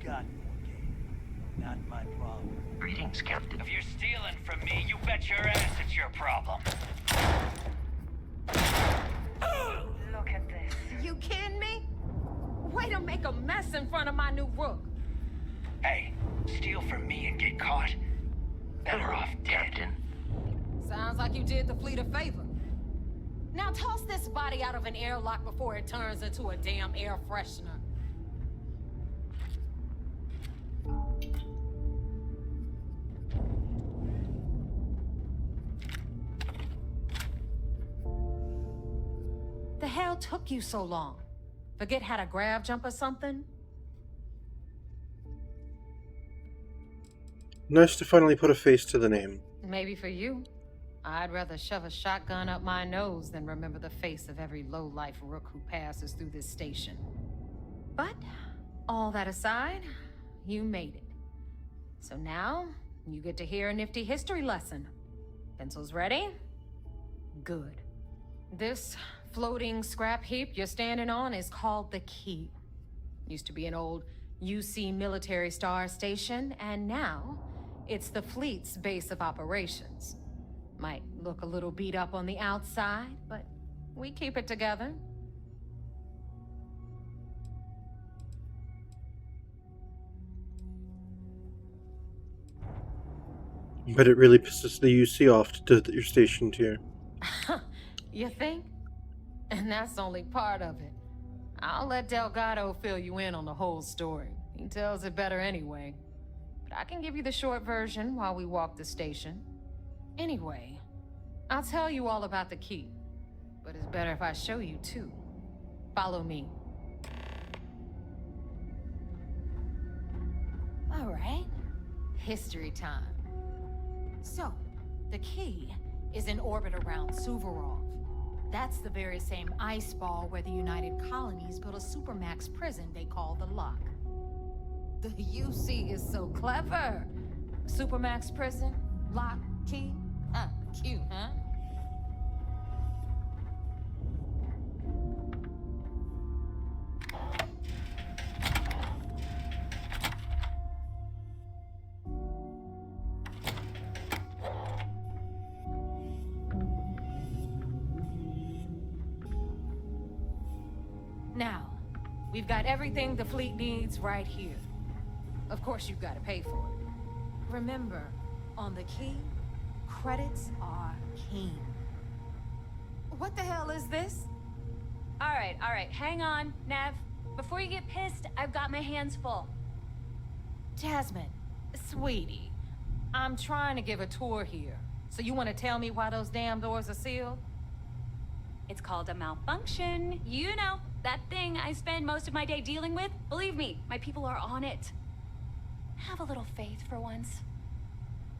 got for game? Not my problem. Greetings, Captain. If you're stealing from me, you bet your ass it's your problem. Look at this. You kidding me? Way to make a mess in front of my new rook. Hey, steal from me and get caught? Better off dead. Captain. Sounds like you did the fleet a favor. Now toss this body out of an airlock before it turns into a damn air freshener. The hell took you so long? Forget how to grab jump or something? Nice to finally put a face to the name. Maybe for you. I'd rather shove a shotgun up my nose than remember the face of every low-life rook who passes through this station. But, all that aside, you made it. So now, you get to hear a nifty history lesson. Pencils ready? Good. This floating scrap heap you're standing on is called the Key. Used to be an old UC military star station, and now it's the fleet's base of operations. Might look a little beat up on the outside, but we keep it together. But it really pisses the UC off to do that you're stationed here. You think? And that's only part of it. I'll let Delgado fill you in on the whole story. He tells it better anyway. But I can give you the short version while we walk the station. Anyway, I'll tell you all about the Key. But it's better if I show you too. Follow me. All right. History time. So, the Key is in orbit around Suvorov. That's the very same ice ball where the United Colonies built a supermax prison they call the Lock. The UC is so clever. Supermax prison, lock, key. Cute, huh? Now, we've got everything the fleet needs right here. Of course, you've got to pay for it. Remember, on the Key, credits are king. What the hell is this? All right, hang on, Nev. Before you get pissed, I've got my hands full. Jasmine, sweetie, I'm trying to give a tour here. So you want to tell me why those damn doors are sealed? It's called a malfunction. You know, that thing I spend most of my day dealing with. Believe me, my people are on it. Have a little faith for once.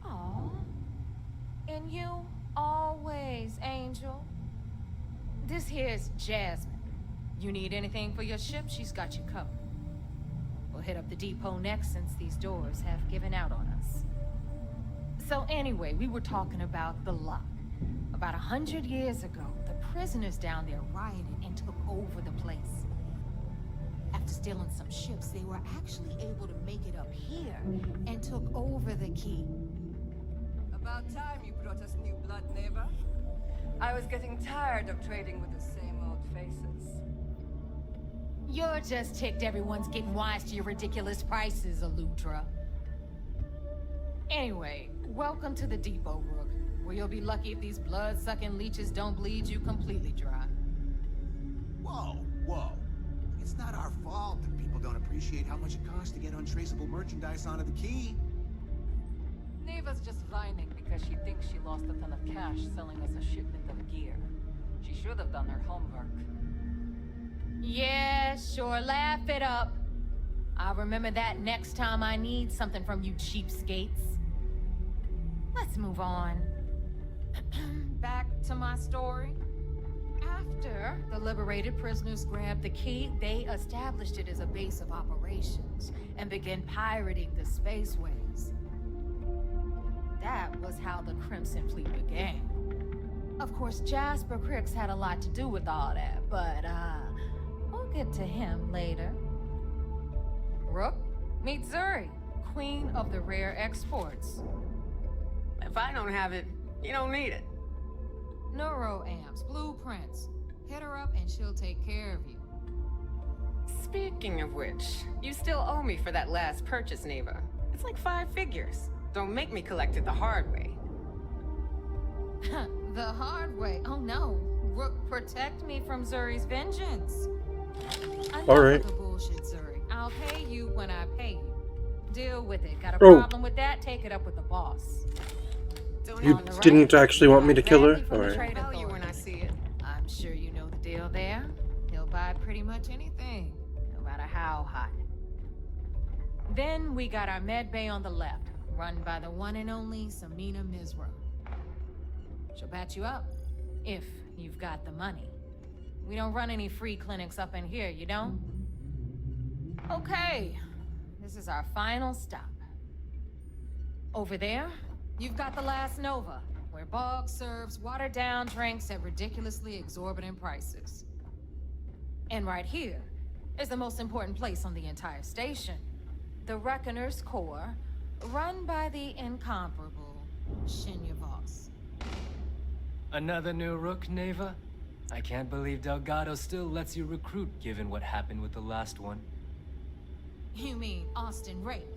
Aw. And you always, Angel. This here's Jasmine. You need anything for your ship, she's got you covered. We'll hit up the depot next since these doors have given out on us. So anyway, we were talking about the Lock. About 100 years ago, the prisoners down there rioted and took over the place. After stealing some ships, they were actually able to make it up here and took over the Key. About time you brought us new blood, neighbor. I was getting tired of trading with the same old faces. You're just ticked everyone's getting wise to your ridiculous prices, Aludra. Anyway, welcome to the depot, Rook, where you'll be lucky if these blood-sucking leeches don't bleed you completely dry. Whoa. It's not our fault that people don't appreciate how much it costs to get untraceable merchandise onto the Key. Neva's just whining because she thinks she lost a ton of cash selling us a shipment of gear. She should have done her homework. Yeah, sure, laugh it up. I'll remember that next time I need something from you cheapskates. Let's move on. Back to my story. After the liberated prisoners grabbed the Key, they established it as a base of operations and began pirating the spaceways. That was how the Crimson Fleet began. Of course, Jasper Cricks had a lot to do with all that, but we'll get to him later. Rook, Meet Zuri, queen of the rare exports. If I don't have it, you don't need it. Neuroamps, blueprints. Hit her up and she'll take care of you. Speaking of which, you still owe me for that last purchase, Neva. It's like 5 figures. Don't make me collect it the hard way. The hard way? Oh no. Rook, protect me from Zuri's vengeance. Enough All right. of the bullshit, Zuri. I'll pay you when I pay you. Deal with it. Got a Oh. problem with that? Take it up with the boss. Don't You on the right. didn't actually want me to kill her? Exactly from the Alright. trade Value when I authorities. see it. I'm sure you know the deal there. He'll buy pretty much anything, no matter how hot. Then we got our med bay on the left, run by the one and only Samina Mizra. She'll patch you up, if you've got the money. We don't run any free clinics up in here, you don't? Okay, this is our final stop. Over there, you've got the last Nova, where Bog serves watered-down drinks at ridiculously exorbitant prices. And right here is the most important place on the entire station. The Reckoner's Core, run by the incomparable Shinya Voss. Another new rook, Neva? I can't believe Delgado still lets you recruit given what happened with the last one. You mean Austin Rape?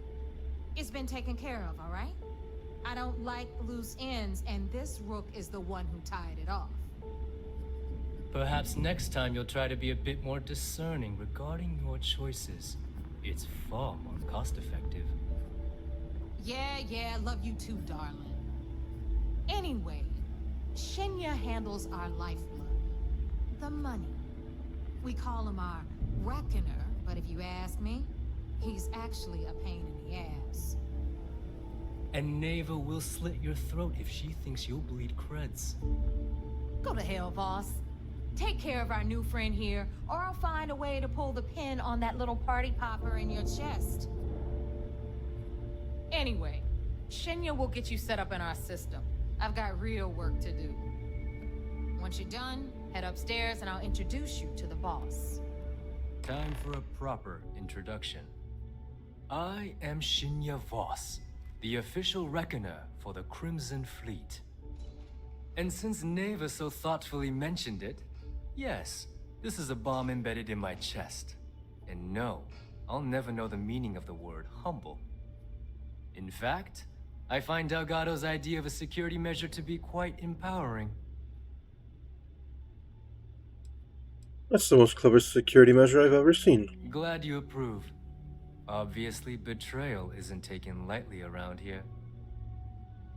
It's been taken care of, all right? I don't like loose ends, and this rook is the one who tied it off. Perhaps next time you'll try to be a bit more discerning regarding your choices. It's far more cost-effective. Yeah, love you too, darling. Anyway, Shinya handles our lifeblood. The money. We call him our Reckoner, but if you ask me, he's actually a pain in the ass. And Neva will slit your throat if she thinks you'll bleed creds. Go to hell, boss. Take care of our new friend here, or I'll find a way to pull the pin on that little party popper in your chest. Anyway, Shinya will get you set up in our system. I've got real work to do. Once you're done, head upstairs and I'll introduce you to the boss. Time for a proper introduction. I am Shinya Voss, the official reckoner for the Crimson Fleet. And since Neva so thoughtfully mentioned it, yes, this is a bomb embedded in my chest. And no, I'll never know the meaning of the word humble. In fact, I find Delgado's idea of a security measure to be quite empowering. That's the most clever security measure I've ever seen. Glad you approve. Obviously, betrayal isn't taken lightly around here.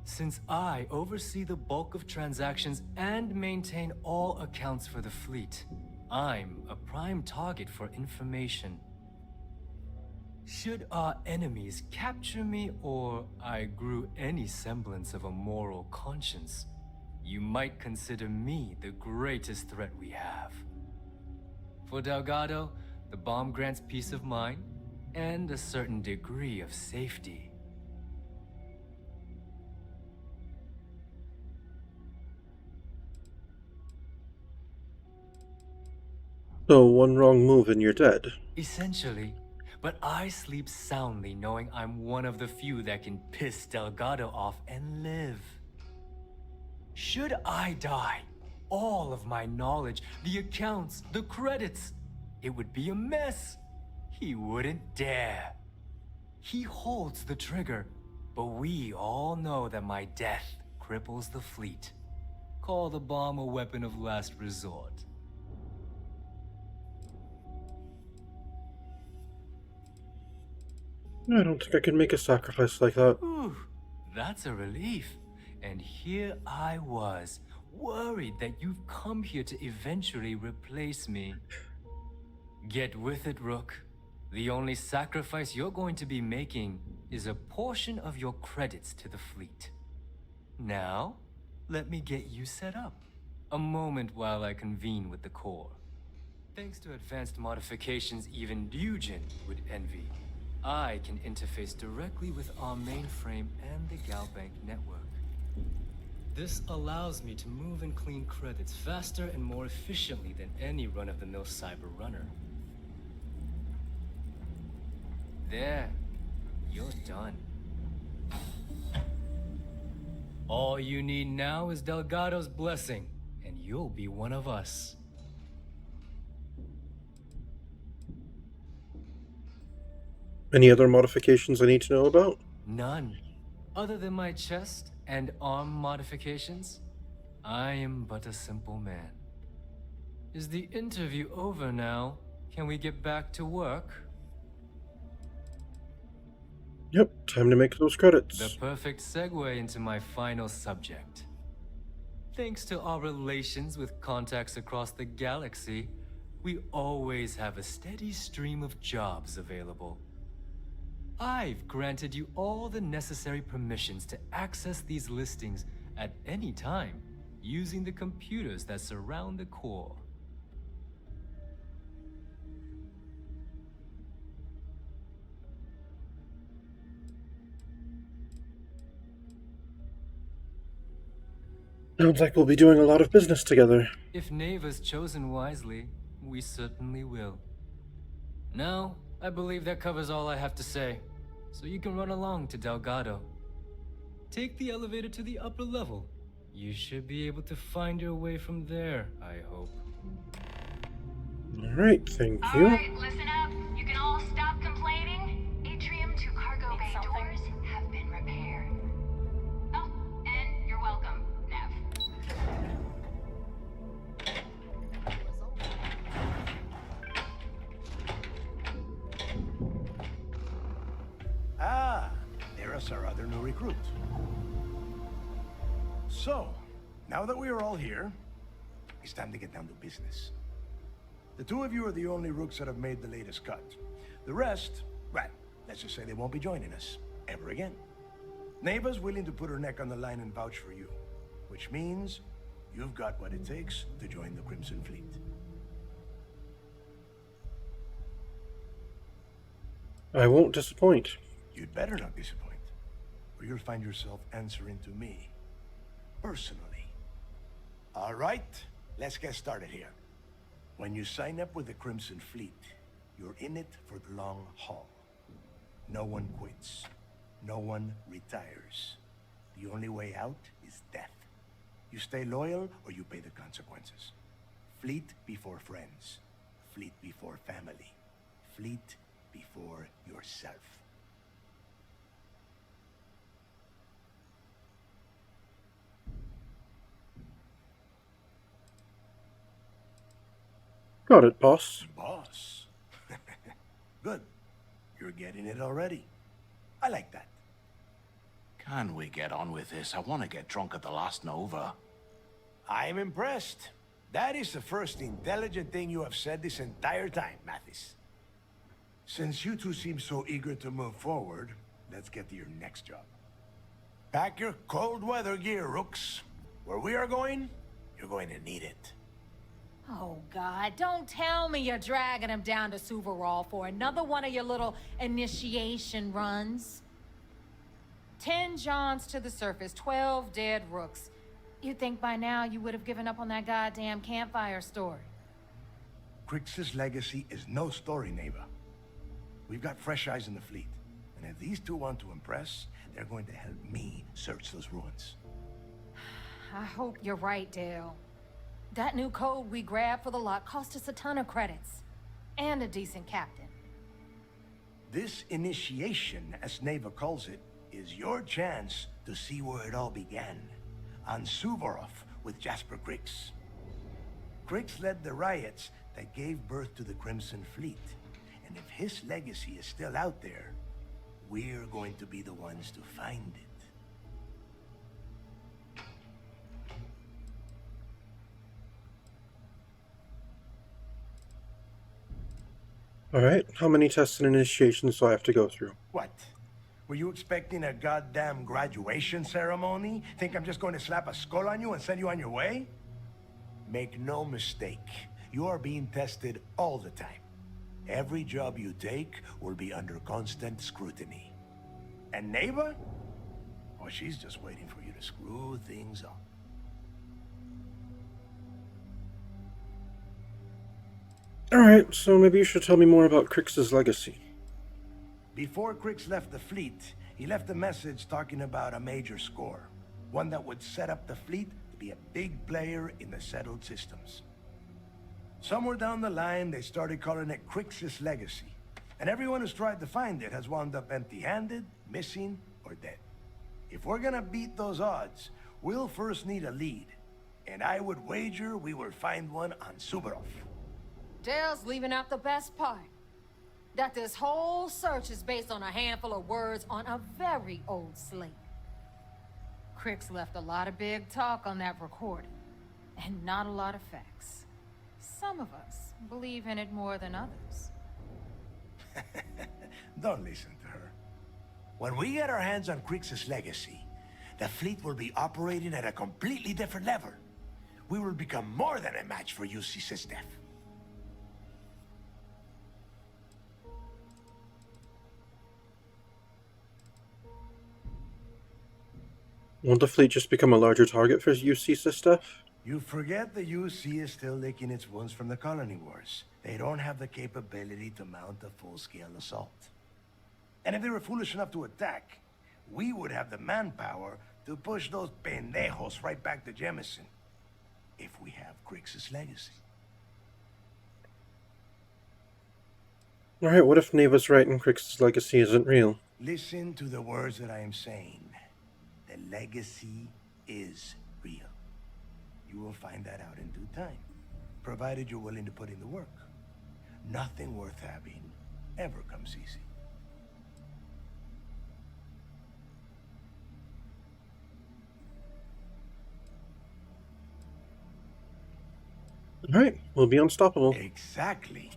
Since I oversee the bulk of transactions and maintain all accounts for the fleet, I'm a prime target for information. Should our enemies capture me or I grew any semblance of a moral conscience, you might consider me the greatest threat we have. For Delgado, the bomb grants peace of mind and a certain degree of safety. So, one wrong move and you're dead. Essentially, but I sleep soundly knowing I'm one of the few that can piss Delgado off and live. Should I die, all of my knowledge, the accounts, the credits, it would be a mess. He wouldn't dare. He holds the trigger, but we all know that my death cripples the fleet. Call the bomb a weapon of last resort. I don't think I can make a sacrifice like that. Whew, that's a relief. And here I was, worried that you've come here to eventually replace me. Get with it, Rook. The only sacrifice you're going to be making is a portion of your credits to the fleet. Now, let me get you set up. A moment while I convene with the core. Thanks to advanced modifications even Dugin would envy, I can interface directly with our mainframe and the Galbank network. This allows me to move and clean credits faster and more efficiently than any run-of-the-mill cyber runner. There, you're done. All you need now is Delgado's blessing, and you'll be one of us. Any other modifications I need to know about? None. Other than my chest and arm modifications, I am but a simple man. Is the interview over now? Can we get back to work? Yep, time to make those credits. The perfect segue into my final subject. Thanks to our relations with contacts across the galaxy, we always have a steady stream of jobs available. I've granted you all the necessary permissions to access these listings at any time, using the computers that surround the core. Sounds like we'll be doing a lot of business together. If Neva's chosen wisely, we certainly will. Now, I believe that covers all I have to say, so you can run along to Delgado. Take the elevator to the upper level. You should be able to find your way from there, I hope. Alright, thank you. Alright, listen up. You can all stop complaining. Atrium to cargo bay doors have been repaired. Oh, and you're welcome, Nev. Ah, there's our other new recruit. So, now that we are all here, it's time to get down to business. The two of you are the only rooks that have made the latest cut. The rest, well, let's just say they won't be joining us ever again. Neva's willing to put her neck on the line and vouch for you, which means you've got what it takes to join the Crimson Fleet. I won't disappoint. You'd better not disappoint, or you'll find yourself answering to me, personally. All right, let's get started here. When you sign up with the Crimson Fleet, you're in it for the long haul. No one quits. No one retires. The only way out is death. You stay loyal or you pay the consequences. Fleet before friends. Fleet before family. Fleet before yourself. Got it, boss. Boss. Good. You're getting it already. I like that. Can we get on with this? I want to get drunk at the last Nova. I'm impressed. That is the first intelligent thing you have said this entire time, Mathis. Since you two seem so eager to move forward, let's get to your next job. Pack your cold weather gear, Rooks. Where we are going, you're going to need it. Oh, God, don't tell me you're dragging him down to Suvarall for another one of your little initiation runs. 10 Johns to the surface, 12 dead rooks. You'd think by now you would have given up on that goddamn campfire story. Crix's legacy is no story, Neva. We've got fresh eyes in the fleet. And if these two want to impress, they're going to help me search those ruins. I hope you're right, Dale. That new code we grabbed for the lot cost us a ton of credits. And a decent captain. This initiation, as Neva calls it, is your chance to see where it all began. On Suvorov with Jasper Crix. Crix led the riots that gave birth to the Crimson Fleet. And if his legacy is still out there, we're going to be the ones to find it. Alright, how many tests and initiations do I have to go through? What? Were you expecting a goddamn graduation ceremony? Think I'm just going to slap a skull on you and send you on your way? Make no mistake, you are being tested all the time. Every job you take will be under constant scrutiny. And Neva? Oh, she's just waiting for you to screw things up. Alright, so maybe you should tell me more about Crix's legacy. Before Crix left the fleet, he left a message talking about a major score. One that would set up the fleet to be a big player in the settled systems. Somewhere down the line, they started calling it Crix's Legacy. And everyone who's tried to find it has wound up empty-handed, missing, or dead. If we're gonna beat those odds, we'll first need a lead. And I would wager we will find one on Suvorov. Dale's leaving out the best part. That this whole search is based on a handful of words on a very old slate. Crix left a lot of big talk on that recording, and not a lot of facts. Some of us believe in it more than others. Don't listen to her. When we get our hands on Crix's Legacy, the fleet will be operating at a completely different level. We will become more than a match for UC Systef. Won't the fleet just become a larger target for UC stuff? You forget the UC is still licking its wounds from the colony wars. They don't have the capability to mount a full-scale assault. And if they were foolish enough to attack, we would have the manpower to push those pendejos right back to Jemison. If we have Crix's Legacy. Alright, what if Neva's right and Crix's Legacy isn't real? Listen to the words that I am saying. The Legacy is real. You will find that out in due time, provided you're willing to put in the work. Nothing worth having ever comes easy. Alright, we'll be unstoppable. Exactly.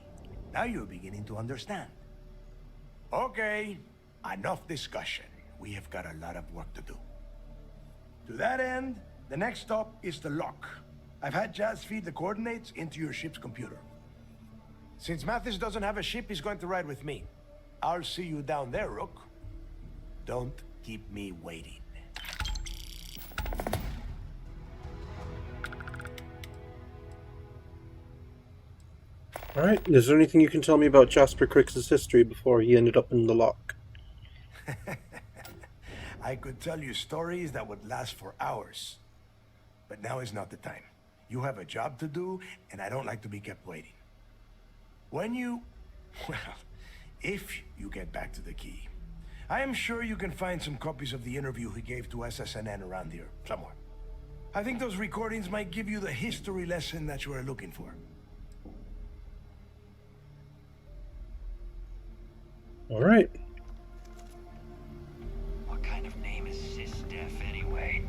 Now you're beginning to understand. Okay, enough discussion. We have got a lot of work to do. To that end, the next stop is the lock. I've had Jazz feed the coordinates into your ship's computer. Since Mathis doesn't have a ship, he's going to ride with me. I'll see you down there, Rook. Don't keep me waiting. Alright, is there anything you can tell me about Jasper Crix's history before he ended up in the lock? I could tell you stories that would last for hours. But now is not the time. You have a job to do, and I don't like to be kept waiting. If you get back to the key, I am sure you can find some copies of the interview he gave to SSNN around here, somewhere. I think those recordings might give you the history lesson that you are looking for. Alright. What kind of name is Systef anyway?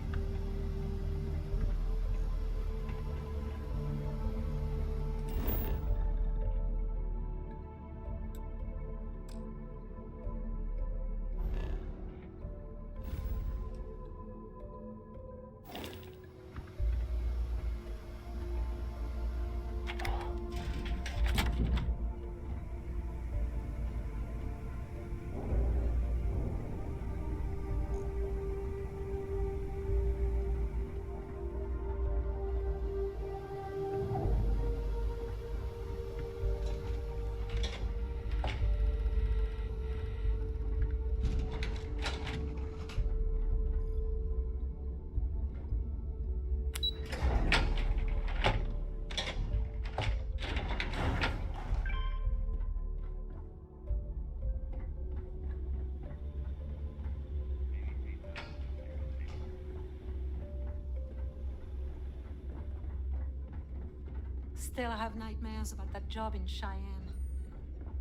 Still have nightmares about that job in Cheyenne.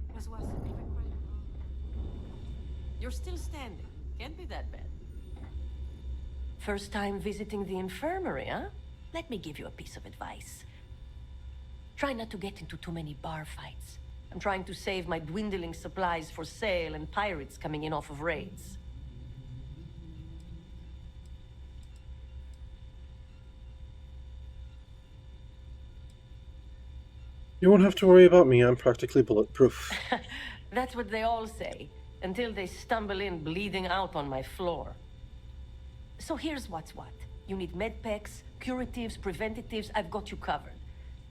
It was worth every credit. You're still standing. Can't be that bad. First time visiting the infirmary, huh? Let me give you a piece of advice. Try not to get into too many bar fights. I'm trying to save my dwindling supplies for sale and pirates coming in off of raids. You won't have to worry about me, I'm practically bulletproof. That's what they all say, until they stumble in bleeding out on my floor. So here's what's what. You need medpacks, curatives, preventatives, I've got you covered.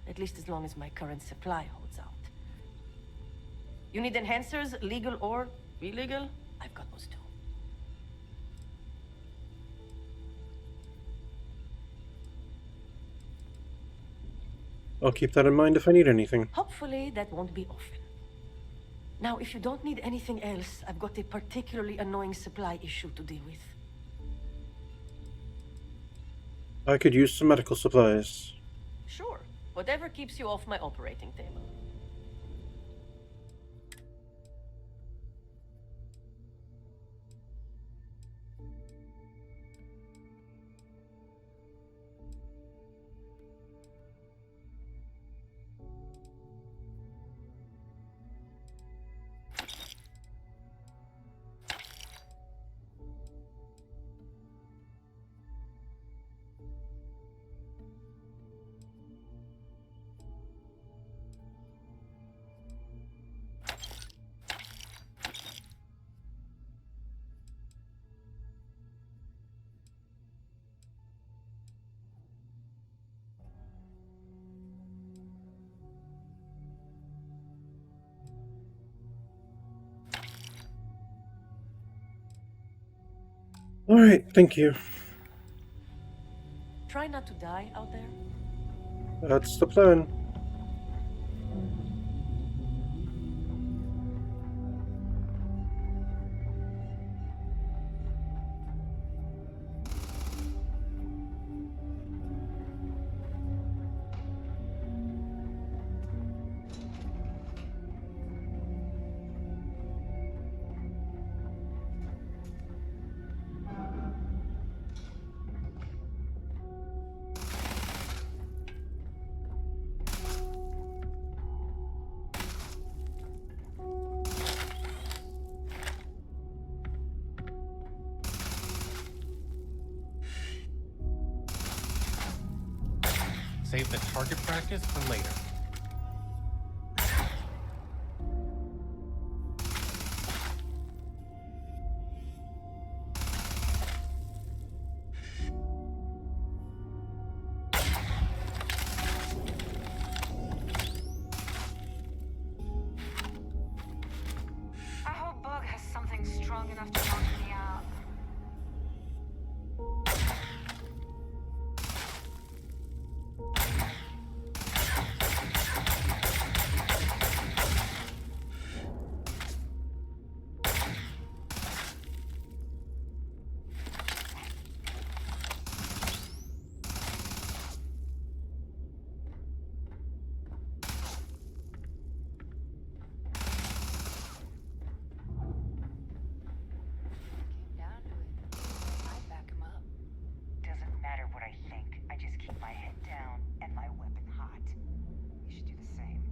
At least as long as my current supply holds out. You need enhancers, legal or Illegal? I've got those too. I'll keep that in mind if I need anything. Hopefully that won't be often. Now, if you don't need anything else, I've got a particularly annoying supply issue to deal with. I could use some medical supplies. Sure. Whatever keeps you off my operating table. Alright, thank you. Try not to die out there. That's the plan. Save the target practice for later. I hope Bug has something strong enough to knock me out. Doesn't matter what I think. I just keep my head down and my weapon hot. You should do the same.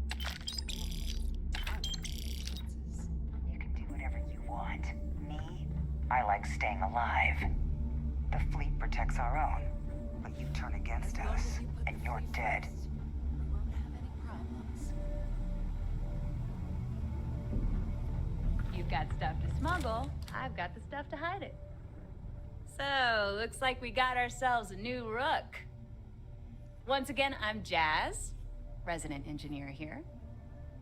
You can do whatever you want. Me? I like staying alive. The fleet protects our own, but you turn against us, and you're dead. We won't have any problems. You've got stuff to smuggle. I've got the stuff to hide it. So, looks like we got ourselves a new rook. Once again, I'm Jazz, resident engineer here.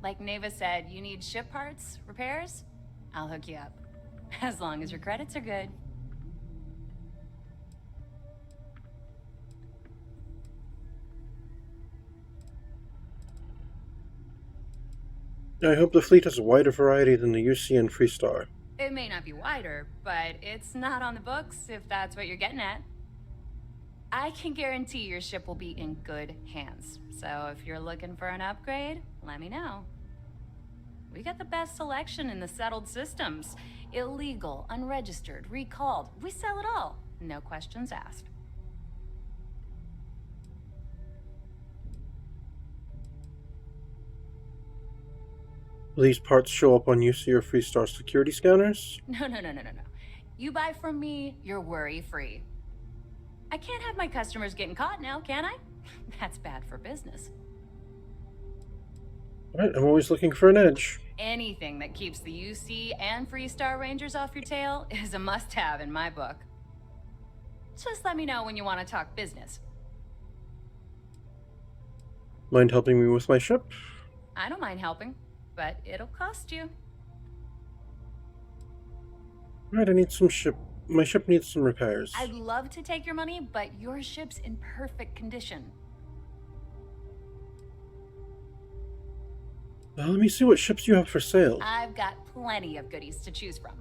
Like Neva said, you need ship parts, repairs? I'll hook you up. As long as your credits are good. I hope the fleet has a wider variety than the UC and Freestar. It may not be wider, but it's not on the books, if that's what you're getting at. I can guarantee your ship will be in good hands. So if you're looking for an upgrade, let me know. We got the best selection in the settled systems. Illegal, unregistered, recalled. We sell it all. No questions asked. Will these parts show up on UC or Freestar security scanners? No. You buy from me, you're worry-free. I can't have my customers getting caught now, can I? That's bad for business. Alright, I'm always looking for an edge. Anything that keeps the UC and Freestar Rangers off your tail is a must-have in my book. Just let me know when you want to talk business. Mind helping me with my ship? I don't mind helping, but it'll cost you. Alright, I need some ship. My ship needs some repairs. I'd love to take your money, but your ship's in perfect condition. Let me see what ships you have for sale. I've got plenty of goodies to choose from.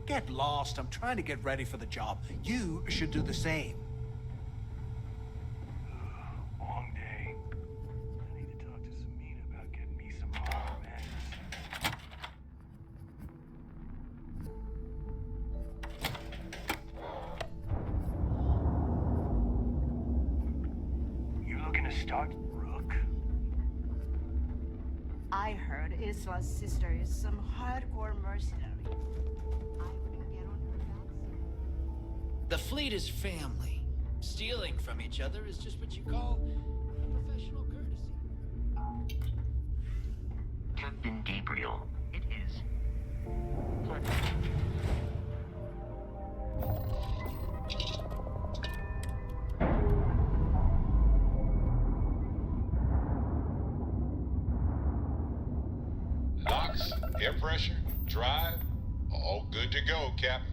Get lost. I'm trying to get ready for the job. You should do the same. Long day. I need to talk to Samina about getting me some RMS. You looking to start, Rook? I heard Isla's sister is some hardcore mercenary. The fleet is family. Stealing from each other is just what you call a professional courtesy. Captain Gabriel, it is. Locks, air pressure, drive, all good to go, Captain.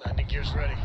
Landing gear's ready.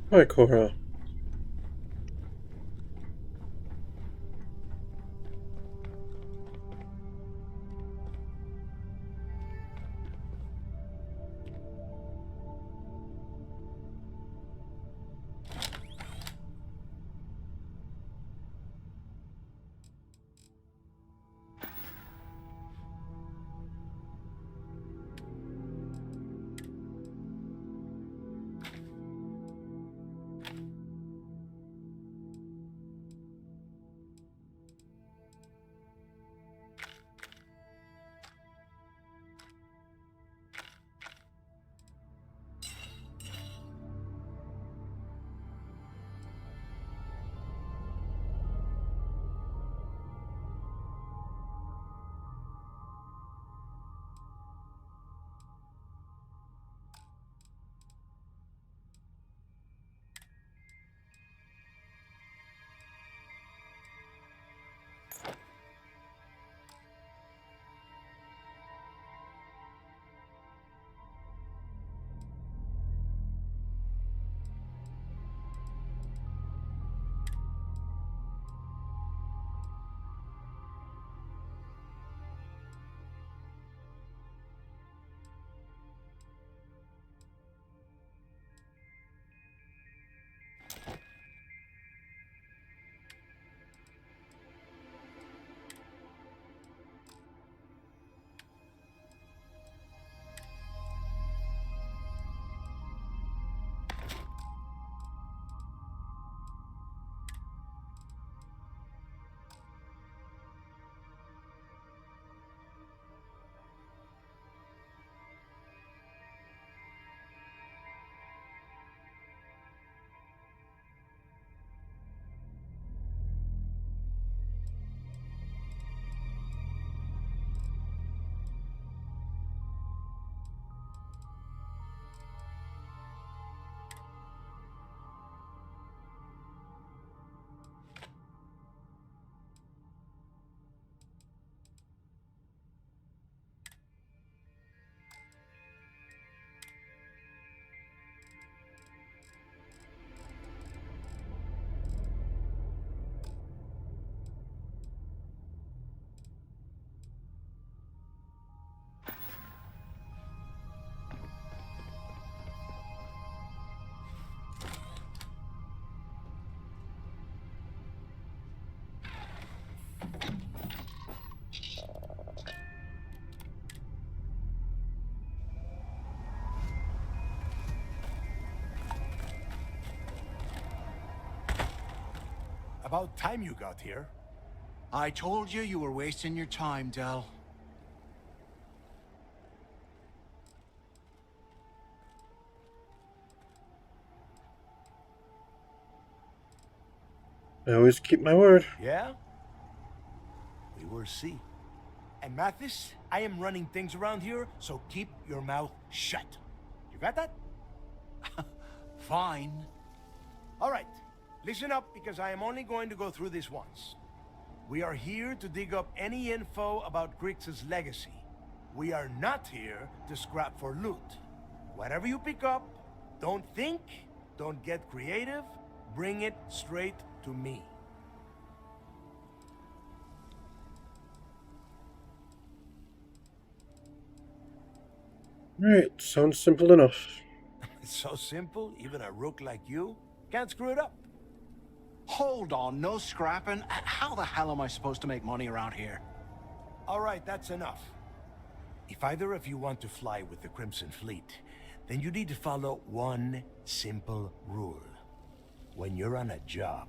Hi, Cora. About time you got here. I told you you were wasting your time, Del. I always keep my word. Yeah? We will see. And Mathis, I am running things around here, so keep your mouth shut. You got that? Fine. All right. Listen up, because I am only going to go through this once. We are here to dig up any info about Grix's legacy. We are not here to scrap for loot. Whatever you pick up, don't think, don't get creative, bring it straight to me. Alright, sounds simple enough. It's so simple, even a rook like you can't screw it up. Hold on, no scrapping. How the hell am I supposed to make money around here? All right, that's enough. If either of you want to fly with the Crimson Fleet, then you need to follow one simple rule. When you're on a job,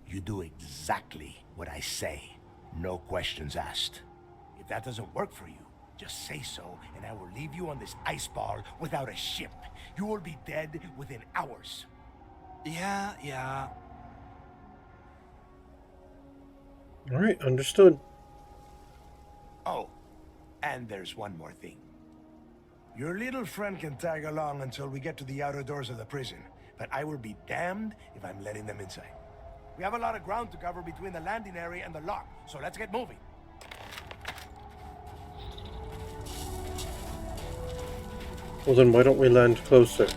you do exactly what I say. No questions asked. If that doesn't work for you, just say so, and I will leave you on this ice ball without a ship. You will be dead within hours. Yeah. Alright, understood. Oh, and there's one more thing. Your little friend can tag along until we get to the outer doors of the prison, but I will be damned if I'm letting them inside. We have a lot of ground to cover between the landing area and the lock, so let's get moving. Well then, why don't we land closer?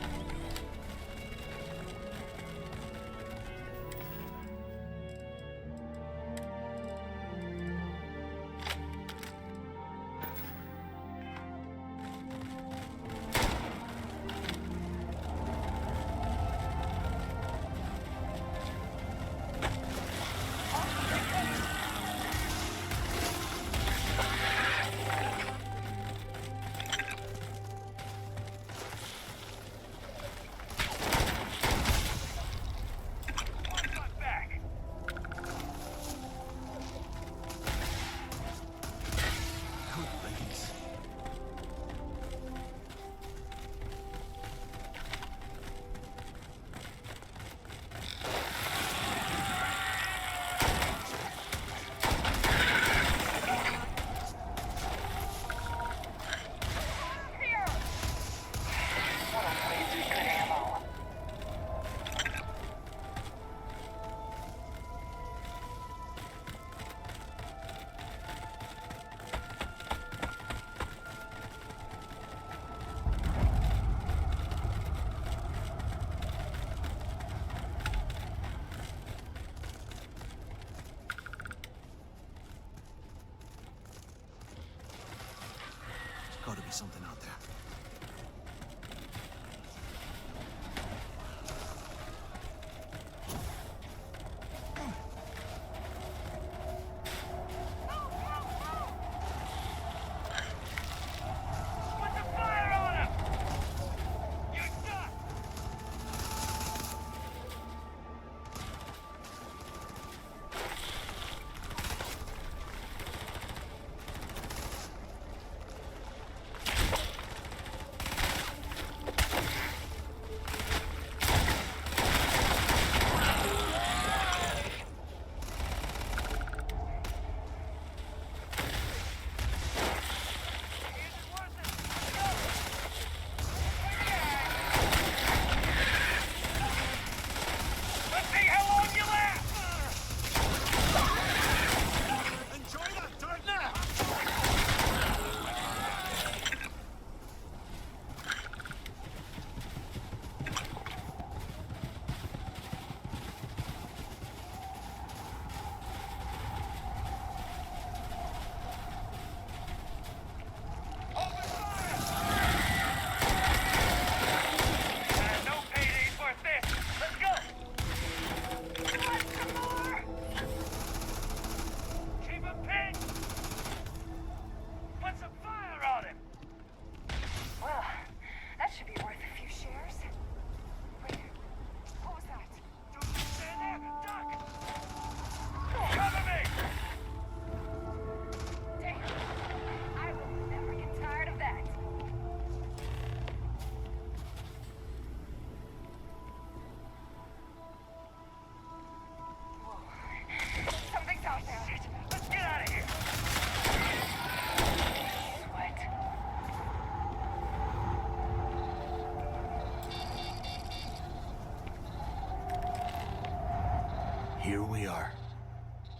here we are.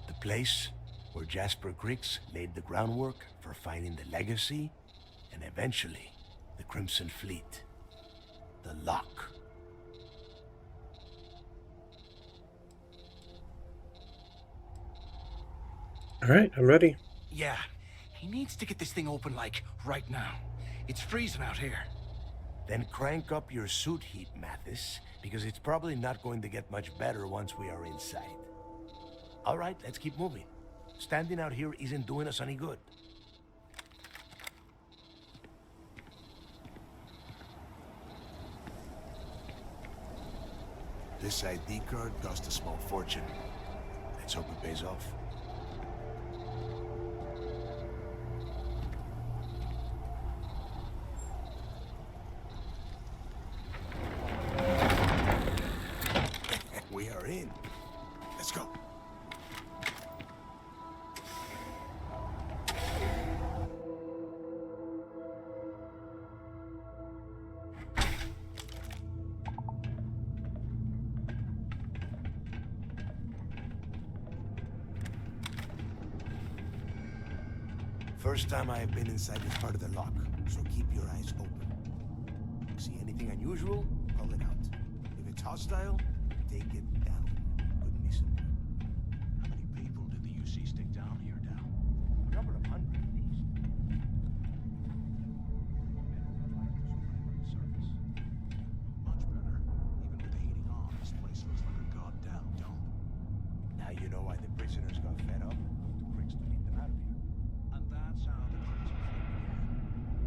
The place where Jasper Griggs laid the groundwork for finding the legacy and eventually the Crimson Fleet. The lock. Alright, I'm ready. Yeah, he needs to get this thing open, like, right now. It's freezing out here. Then crank up your suit heat, Mathis, because it's probably not going to get much better once we are inside. All right, let's keep moving. Standing out here isn't doing us any good. This ID card cost a small fortune. Let's hope it pays off. We are in. Let's go. First time I have been inside this part of the lock, so keep your eyes open. See anything unusual? Call it out. If it's hostile, take it down. Couldn't be simpler. How many people did the UC stick down here, Dal? A couple of hundred at least. Much better. Even with the heating on, this place looks like a goddamn dump. Now you know why the prisoners got fed up and looked to Griggs to lead them out of here. And that's how the Crimson Fleet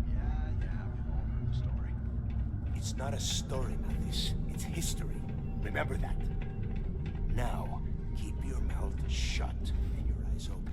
began. Yeah, we've all heard the story. It's not a story, Mathis. It's history. Remember that. Now, keep your mouth shut and your eyes open.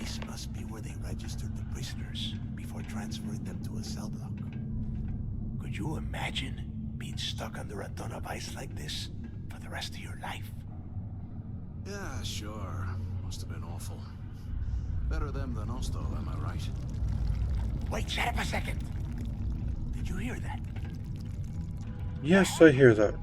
This must be where they registered the prisoners before transferring them to a cell block. Could you imagine being stuck under a ton of ice like this for the rest of your life? Yeah, sure. Must have been awful. Better them than us, though, am I right? Wait, shut up a second. Did you hear that? Yes, I hear that.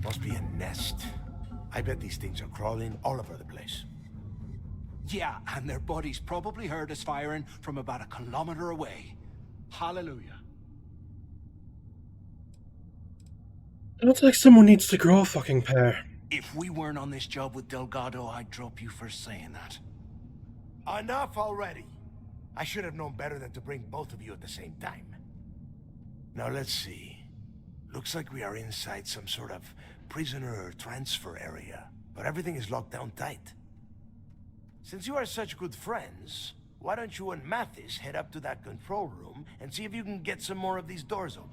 Must be a nest. I bet these things are crawling all over the place. Yeah, and their buddies probably heard us firing from about 1 kilometer away. Hallelujah. It looks like someone needs to grow a fucking pair. If we weren't on this job with Delgado, I'd drop you for saying that. Enough already. I should have known better than to bring both of you at the same time. Now let's see. Looks like we are inside some sort of prisoner transfer area, but everything is locked down tight. Since you are such good friends, why don't you and Mathis head up to that control room and see if you can get some more of these doors open?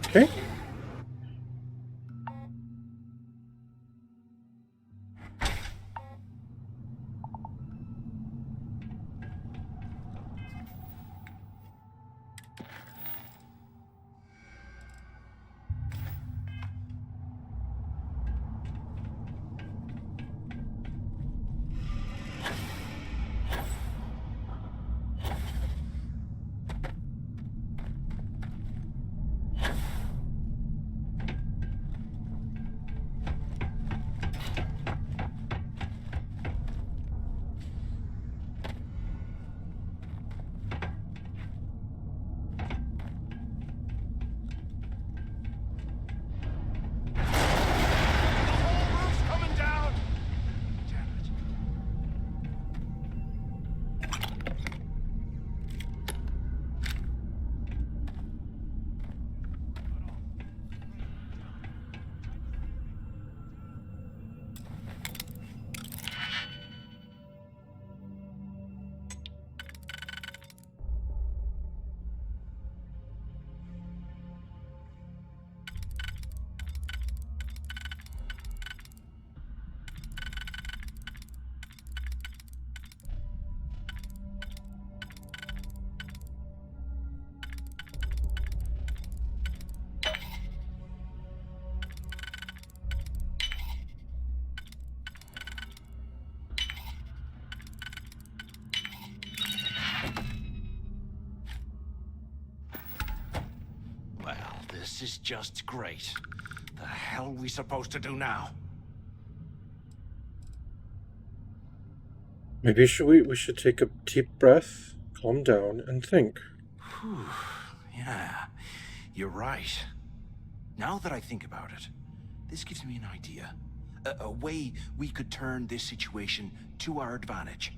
Okay. This is just great. The hell are we supposed to do now? Maybe we should take a deep breath, calm down, and think. Whew. Yeah, you're right. Now that I think about it, this gives me an idea. A way we could turn this situation to our advantage.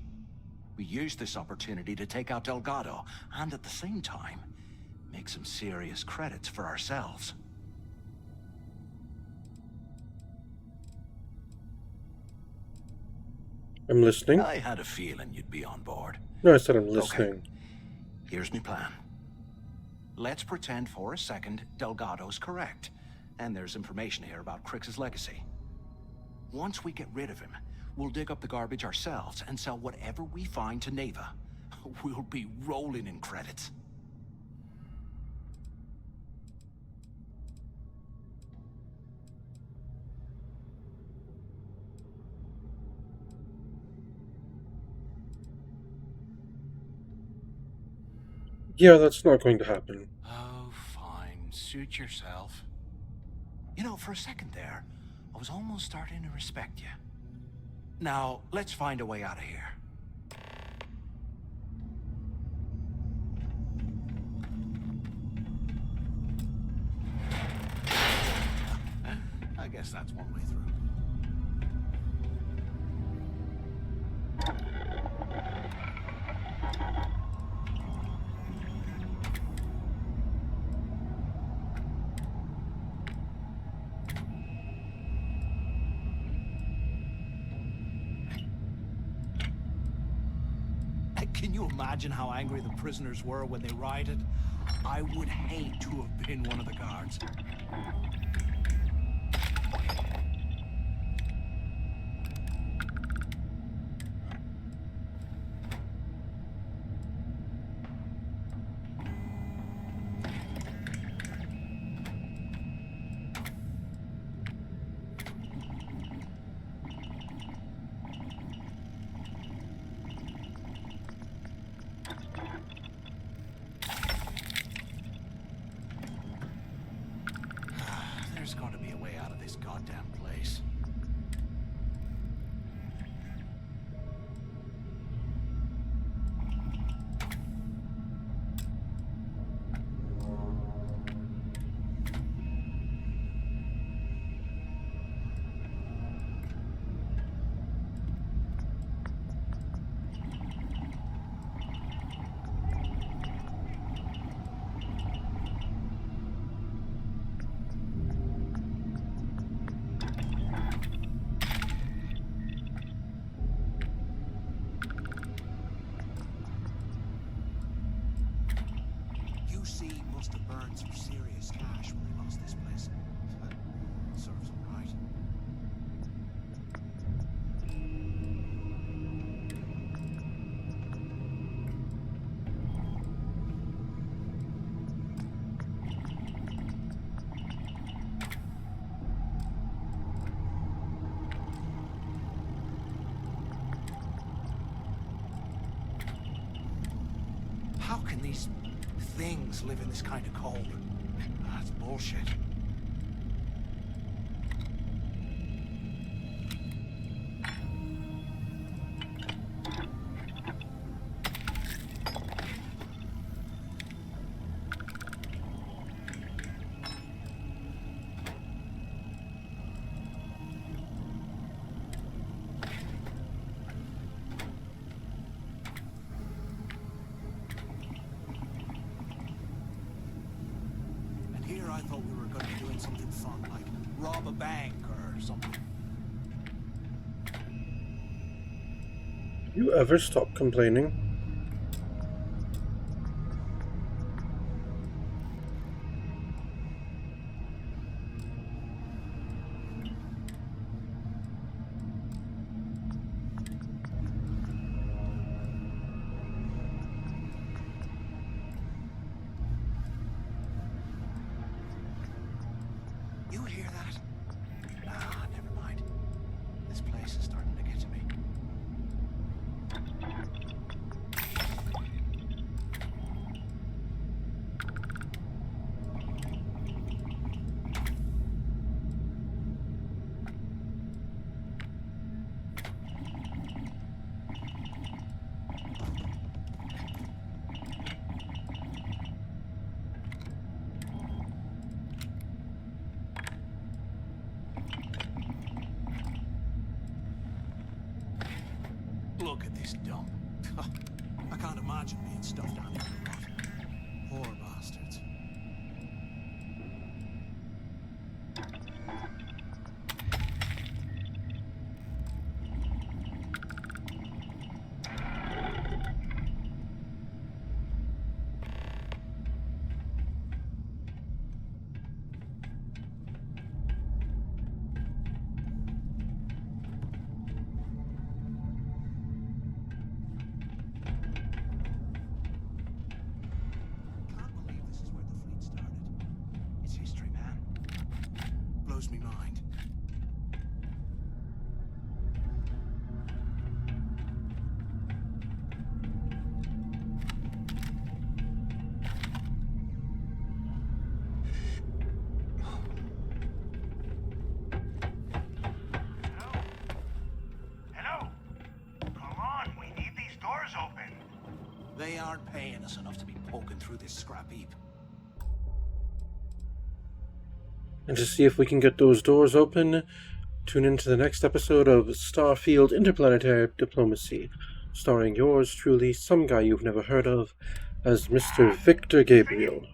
We use this opportunity to take out Delgado, and at the same time, make some serious credits for ourselves. I'm listening. I had a feeling you'd be on board. No, I said I'm listening. Okay. Here's my plan. Let's pretend for a second Delgado's correct, and there's information here about Crix's legacy. Once we get rid of him, we'll dig up the garbage ourselves and sell whatever we find to Neva. We'll be rolling in credits. Yeah, that's not going to happen. Oh, fine. Suit yourself. You know, for a second there, I was almost starting to respect you. Now, let's find a way out of here. I guess that's one way through. Can you imagine how angry the prisoners were when they rioted? I would hate to have been one of the guards. There's got to be a way out of this goddamn place. UC must have burned some serious cash when they lost this place. Serves them right. How can these things live in this kind of cold? That's bullshit. I thought we were going to be doing something fun, like rob a bank or something. You ever stop complaining? You hear that? Ah, never mind. This place is starting to get to me. Look at this dump. I can't imagine being stuffed down there to rot. Poor bastards. Blows me mind. Hello? Come on, we need these doors open. They aren't paying us enough to be poking through this scrap heap. And to see if we can get those doors open, tune into the next episode of Starfield Interplanetary Diplomacy, starring yours truly, some guy you've never heard of, as Mr. Victor Gabriel.